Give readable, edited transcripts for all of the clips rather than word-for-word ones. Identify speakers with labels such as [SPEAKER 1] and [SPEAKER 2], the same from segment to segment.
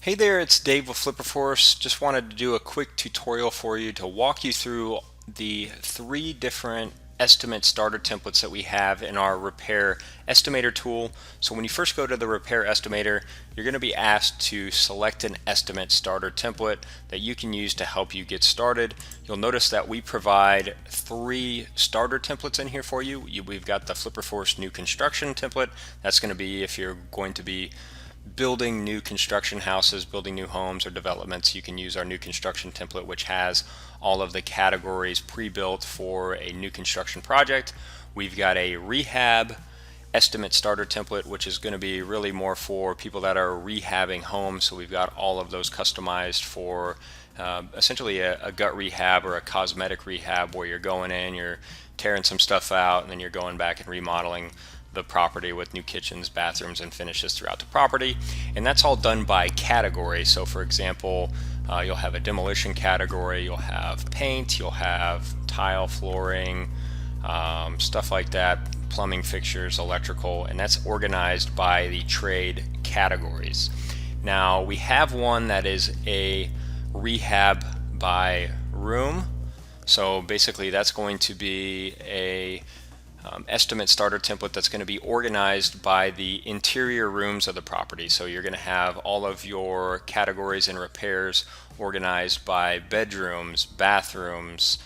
[SPEAKER 1] Hey there, it's Dave with FlipperForce. Just wanted to do a quick tutorial for you to walk you through the three different estimate starter templates that we have in our repair estimator tool. So when you first go to the repair estimator, you're going to be asked to select an estimate starter template that you can use to help you get started. You'll notice that we provide three starter templates in here for you. We've got the FlipperForce new construction template. That's going to be if you're going to be building new construction houses, building new homes or developments. You can use our new construction template, which has all of the categories pre-built for a new construction project. We've got a rehab estimate starter template, which is going to be really more for people that are rehabbing homes. So we've got all of those customized for essentially a gut rehab or a cosmetic rehab, where you're going in, you're tearing some stuff out, and then you're going back and remodeling the property with new kitchens, bathrooms, and finishes throughout the property. And that's all done by category. So for example, you'll have a demolition category, you'll have paint, you'll have tile, flooring, stuff like that, plumbing fixtures, electrical, and that's organized by the trade categories. Now we have one that is a Rehab Buy Room. So basically that's going to be a estimate starter template that's going to be organized by the interior rooms of the property. So you're going to have all of your categories and repairs organized by bedrooms, bathrooms,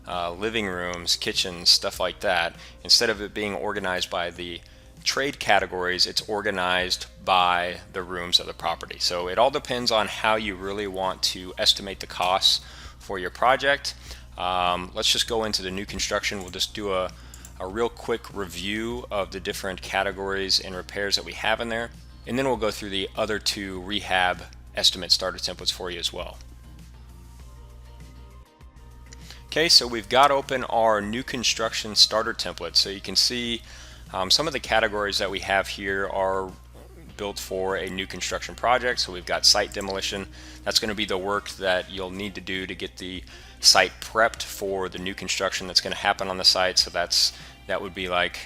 [SPEAKER 1] living rooms, kitchens, stuff like that. Instead of it being organized by the trade categories, it's organized by the rooms of the property. So it all depends on how you really want to estimate the costs for your project. Let's just go into the new construction. We'll just do a real quick review of the different categories and repairs that we have in there, and then we'll go through the other two rehab estimate starter templates for you as well. Okay, so we've got open our new construction starter template. So you can see some of the categories that we have here are built for a new construction project. So we've got site demolition. That's going to be the work that you'll need to do to get the site prepped for the new construction that's going to happen on the site. So that would be like,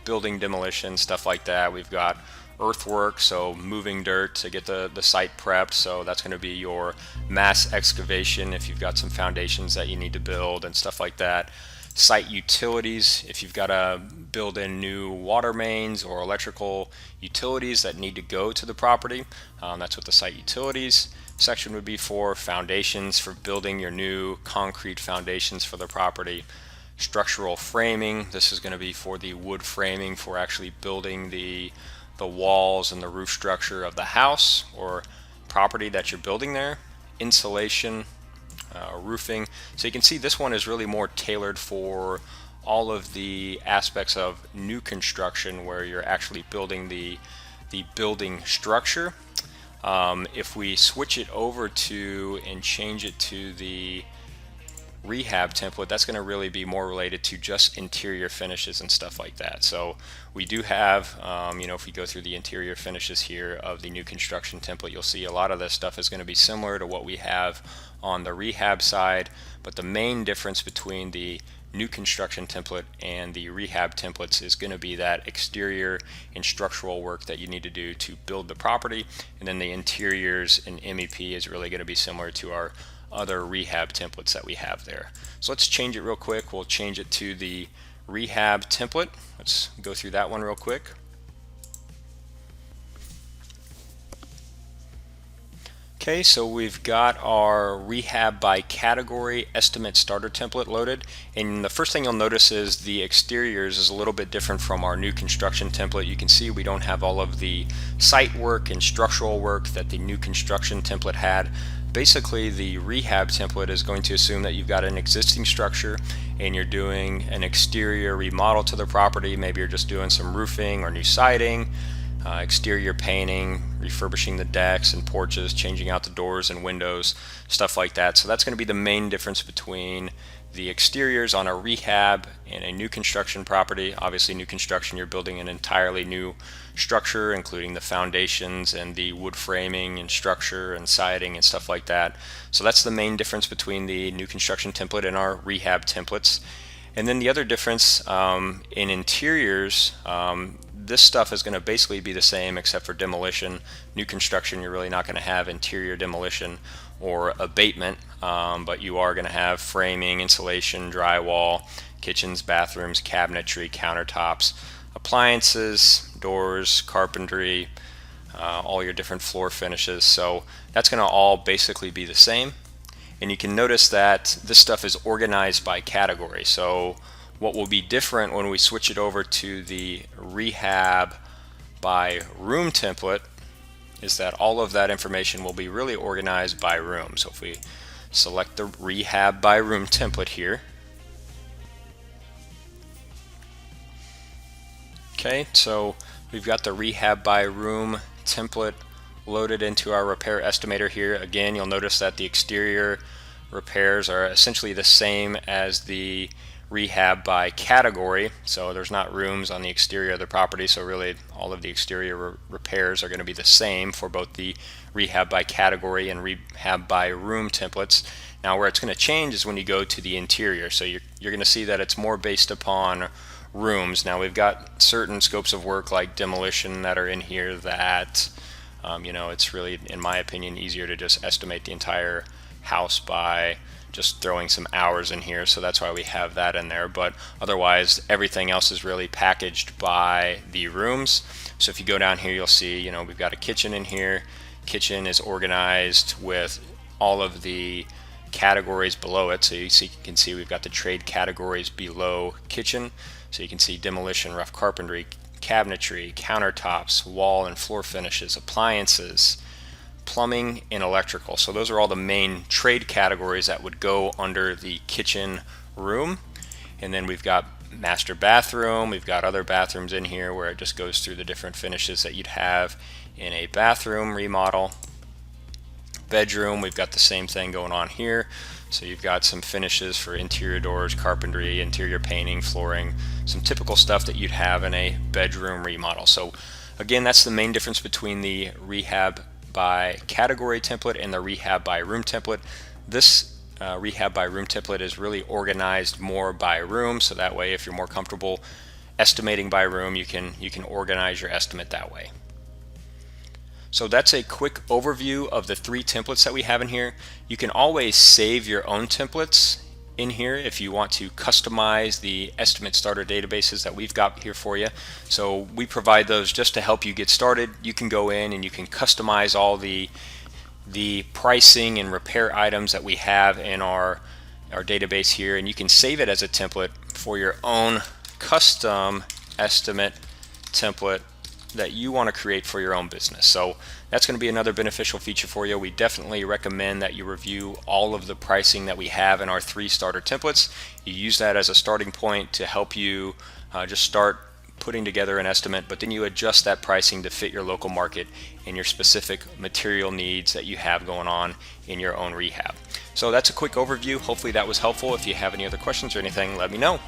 [SPEAKER 1] building demolition, stuff like that. We've got earthwork, so moving dirt to get the site prepped. So that's going to be your mass excavation if you've got some foundations that you need to build and stuff like that. Site utilities, if you've got to build in new water mains or electrical utilities that need to go to the property, that's what the site utilities section would be for. Foundations, for building your new concrete foundations for the property. Structural framing, this is going to be for the wood framing for actually building the walls and the roof structure of the house or property that you're building there. Insulation, roofing. So you can see this one is really more tailored for all of the aspects of new construction where you're actually building the building structure. If we switch it over to and change it to the rehab template, that's going to really be more related to just interior finishes and stuff like that. So we do have, if we go through the interior finishes here of the new construction template, you'll see a lot of this stuff is going to be similar to what we have on the rehab side, but the main difference between the new construction template and the rehab templates is going to be that exterior and structural work that you need to do to build the property, and then the interiors and MEP is really going to be similar to our other rehab templates that we have there. So let's change it real quick. We'll change it to the rehab template. Let's go through that one real quick. Okay, so we've got our rehab by category estimate starter template loaded, and the first thing you'll notice is the exteriors is a little bit different from our new construction template. You can see we don't have all of the site work and structural work that the new construction template had. Basically, the rehab template is going to assume that you've got an existing structure and you're doing an exterior remodel to the property. Maybe you're just doing some roofing or new siding, exterior painting, refurbishing the decks and porches, changing out the doors and windows, stuff like that. So that's going to be the main difference between the exteriors on a rehab and a new construction property. Obviously, new construction, you're building an entirely new structure, including the foundations and the wood framing and structure and siding and stuff like that. So that's the main difference between the new construction template and our rehab templates. And then the other difference in interiors, this stuff is going to basically be the same except for demolition. New construction, you're really not going to have interior demolition or abatement, but you are going to have framing, insulation, drywall, kitchens, bathrooms, cabinetry, countertops, appliances, doors, carpentry, all your different floor finishes. So that's going to all basically be the same. And you can notice that this stuff is organized by category. So what will be different when we switch it over to the Rehab Buy Room template is that all of that information will be really organized by room. So if we select the Rehab Buy Room template here, okay, so we've got the Rehab Buy Room template loaded into our repair estimator here. Again, you'll notice that the exterior repairs are essentially the same as the rehab by category, so there's not rooms on the exterior of the property, so really all of the exterior repairs are going to be the same for both the rehab by category and rehab by room templates. Now where it's going to change is when you go to the interior, so you're going to see that it's more based upon rooms. Now we've got certain scopes of work like demolition that are in here that it's really, in my opinion, easier to just estimate the entire house by just throwing some hours in here, so that's why we have that in there. But otherwise everything else is really packaged by the rooms. So if you go down here, you'll see we've got a kitchen in here. Kitchen is organized with all of the categories below it, so you can see we've got the trade categories below kitchen. So you can see demolition, rough carpentry, cabinetry, countertops, wall and floor finishes, appliances, plumbing, and electrical. So those are all the main trade categories that would go under the kitchen room. And then we've got master bathroom. We've got other bathrooms in here where it just goes through the different finishes that you'd have in a bathroom remodel. Bedroom, we've got the same thing going on here. So you've got some finishes for interior doors, carpentry, interior painting, flooring, some typical stuff that you'd have in a bedroom remodel. So again, that's the main difference between the Rehab by category template and the Rehab by room template. This Rehab by room template is really organized more by room, so that way if you're more comfortable estimating by room, you can organize your estimate that way. So that's a quick overview of the 3 templates that we have in here. You can always save your own templates in here if you want to customize the estimate starter databases that we've got here for you. So we provide those just to help you get started. You can go in and you can customize all the pricing and repair items that we have in our database here, and you can save it as a template for your own custom estimate template that you want to create for your own business. So that's going to be another beneficial feature for you. We definitely recommend that you review all of the pricing that we have in our 3 starter templates. You use that as a starting point to help you just start putting together an estimate, but then you adjust that pricing to fit your local market and your specific material needs that you have going on in your own rehab. So that's a quick overview. Hopefully that was helpful. If you have any other questions or anything, let me know.